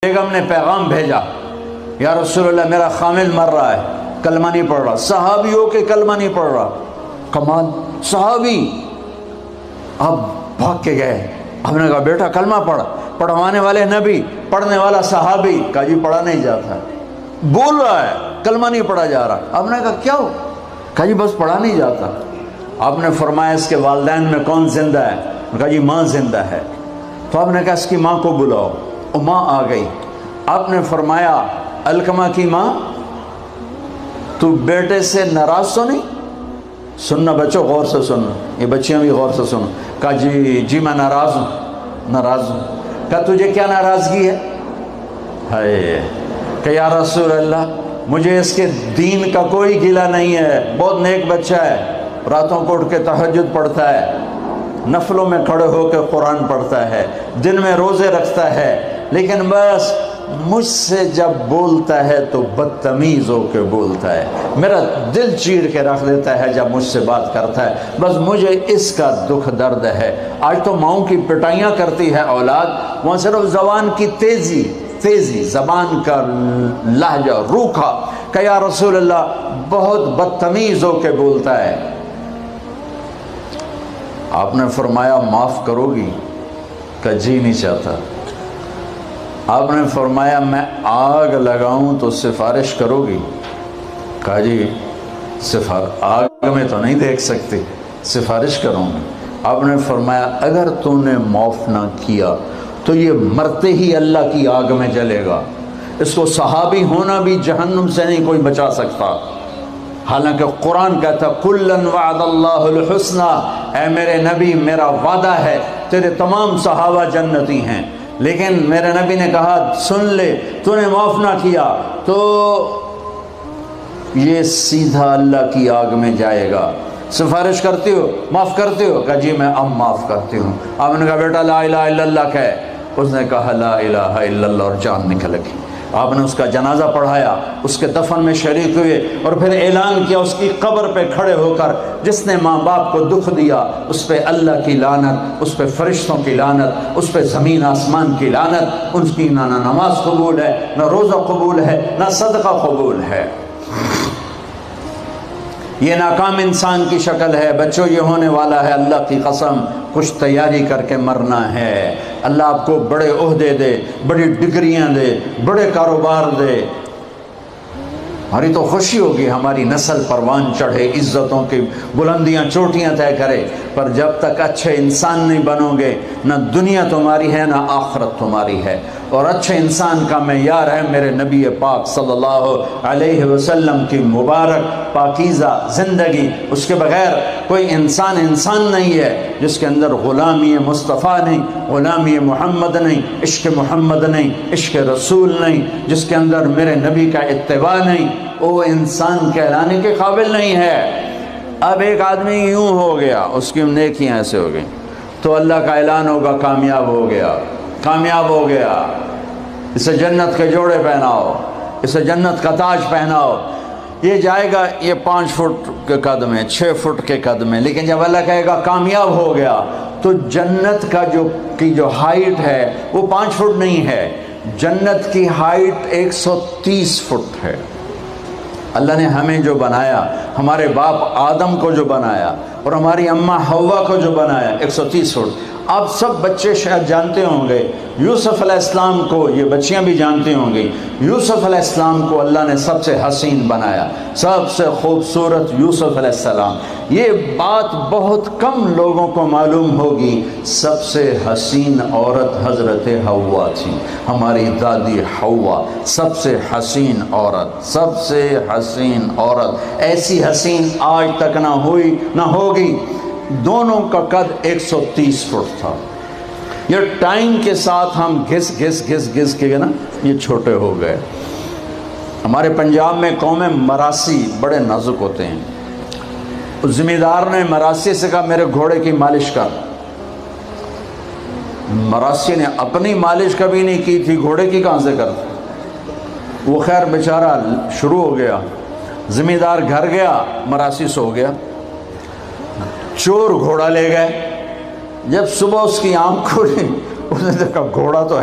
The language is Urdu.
بیگم نے پیغام بھیجا، یا رسول اللہ میرا خامل مر رہا ہے، کلمہ نہیں پڑھ رہا۔ صحابی ہو کے کلمہ نہیں پڑھ رہا، کمال صحابی۔ اب بھاگ کے گئے، ہم نے کہا بیٹا کلمہ پڑھ، پڑھوانے والے نبی، پڑھنے والا صحابی۔ کہا جی پڑھا نہیں جاتا، بول رہا ہے کلمہ نہیں پڑھا جا رہا۔ ہم نے کہا کیا ہو؟ کہا جی بس پڑھا نہیں جاتا۔ آپ نے فرمایا اس کے والدین میں کون زندہ ہے؟ کہا جی ماں زندہ ہے۔ تو آپ نے کہا اس کی ماں کو بلاؤ، اور ماں آ گئی۔ آپ نے فرمایا علقمہ کی ماں تو بیٹے سے ناراض تو نہیں؟ سننا بچوں، غور سے سننا، یہ بچیاں بھی غور سے سنو۔ کہا جی میں ناراض ہوں، ناراض ہوں۔ کہا تجھے کیا ناراضگی ہے؟ ہائے، کہ یا رسول اللہ مجھے اس کے دین کا کوئی گلہ نہیں ہے، بہت نیک بچہ ہے، راتوں کو اٹھ کے تہجد پڑھتا ہے، نفلوں میں کھڑے ہو کے قرآن پڑھتا ہے، دن میں روزے رکھتا ہے، لیکن بس مجھ سے جب بولتا ہے تو بدتمیز ہو کے بولتا ہے، میرا دل چیر کے رکھ دیتا ہے جب مجھ سے بات کرتا ہے، بس مجھے اس کا دکھ درد ہے۔ آج تو ماؤں کی پٹائیاں کرتی ہے اولاد، وہاں صرف زبان کی تیزی، زبان کا لہجہ روکھا، کہ یا رسول اللہ بہت بدتمیز ہو کے بولتا ہے۔ آپ نے فرمایا معاف کرو گی؟ کہ جی نہیں چاہتا۔ آپ نے فرمایا میں آگ لگاؤں تو سفارش کرو گی؟ کہا جی آگ میں تو نہیں دیکھ سکتی، سفارش کروں گی۔ آپ نے فرمایا اگر تو نے معاف نہ کیا تو یہ مرتے ہی اللہ کی آگ میں جلے گا، اس کو صحابی ہونا بھی جہنم سے نہیں کوئی بچا سکتا۔ حالانکہ قرآن کہتا کُلًّا وعد اللہ الحسنى، اے میرے نبی میرا وعدہ ہے تیرے تمام صحابہ جنتی ہیں، لیکن میرے نبی نے کہا سن لے، تو نے معاف نہ کیا تو یہ سیدھا اللہ کی آگ میں جائے گا۔ سفارش کرتے ہو، معاف کرتے ہو؟ کہا جی میں اب معاف کرتی ہوں۔ آپ نے کہا بیٹا لا الہ الا اللہ کہہ۔ اس نے کہا لا الہ الا اللہ اور جان نکل گئی۔ آپ نے اس کا جنازہ پڑھایا، اس کے دفن میں شریک ہوئے، اور پھر اعلان کیا اس کی قبر پہ کھڑے ہو کر جس نے ماں باپ کو دکھ دیا اس پہ اللہ کی لعنت، اس پہ فرشتوں کی لعنت، اس پہ زمین آسمان کی لعنت، ان کی نہ نماز قبول ہے، نہ روزہ قبول ہے، نہ صدقہ قبول ہے۔ یہ ناکام انسان کی شکل ہے بچوں، یہ ہونے والا ہے اللہ کی قسم، کچھ تیاری کر کے مرنا ہے۔ اللہ آپ کو بڑے عہدے دے، بڑی ڈگریاں دے، بڑے کاروبار دے، ہماری تو خوشی ہوگی، ہماری نسل پروان چڑھے، عزتوں کی بلندیاں چوٹیاں طے کرے، پر جب تک اچھے انسان نہیں بنو گے نہ دنیا تمہاری ہے نہ آخرت تمہاری ہے۔ اور اچھے انسان کا معیار ہے میرے نبی پاک صلی اللہ علیہ وسلم کی مبارک پاکیزہ زندگی، اس کے بغیر کوئی انسان نہیں ہے جس کے اندر غلامی مصطفیٰ نہیں، غلامی محمد نہیں، عشق محمد نہیں، عشق رسول نہیں، جس کے اندر میرے نبی کا اتباع نہیں، وہ انسان کہلانے کے قابل نہیں ہے۔ اب ایک آدمی یوں ہو گیا، اس کی نیکیاں ایسے ہو گئیں تو اللہ کا اعلان ہوگا کامیاب ہو گیا، کامیاب ہو گیا، اسے جنت کے جوڑے پہناؤ، اسے جنت کا تاج پہناؤ۔ یہ جائے گا، یہ 5 فٹ کے قد میں، 6 فٹ کے قد میں، لیکن جب اللہ کہے گا کامیاب ہو گیا تو جنت کا جو ہائٹ ہے وہ 5 فٹ نہیں ہے، جنت کی ہائٹ 130 فٹ ہے۔ اللہ نے ہمیں جو بنایا، ہمارے باپ آدم کو جو بنایا اور ہماری اماں حوا کو جو بنایا، 130 فٹ۔ آپ سب بچے شاید جانتے ہوں گے یوسف علیہ السلام کو، یہ بچیاں بھی جانتی ہوں گی، یوسف علیہ السلام کو اللہ نے سب سے حسین بنایا، سب سے خوبصورت یوسف علیہ السلام۔ یہ بات بہت کم لوگوں کو معلوم ہوگی، سب سے حسین عورت حضرت حوا تھی، ہماری دادی حوا، سب سے حسین عورت، سب سے حسین عورت، ایسی حسین آج تک نہ ہوئی نہ ہوگی۔ دونوں کا قد 130 فٹ تھا۔ یہ ٹائم کے ساتھ ہم گھس کے نا یہ چھوٹے ہو گئے۔ ہمارے پنجاب میں قوم مراسی بڑے نازک ہوتے ہیں۔ اس ذمہ دار نے مراسی سے کہا میرے گھوڑے کی مالش کر۔ مراسی نے اپنی مالش کبھی نہیں کی تھی، گھوڑے کی کہاں سے کرتا؟ وہ خیر بیچارہ شروع ہو گیا، ذمہ دار گھر گیا، مراسی سو گیا، چور گھوڑا لے گئے۔ جب صبح اس کی آنکھ کھلی اس نے دیکھا گھوڑا تو ہے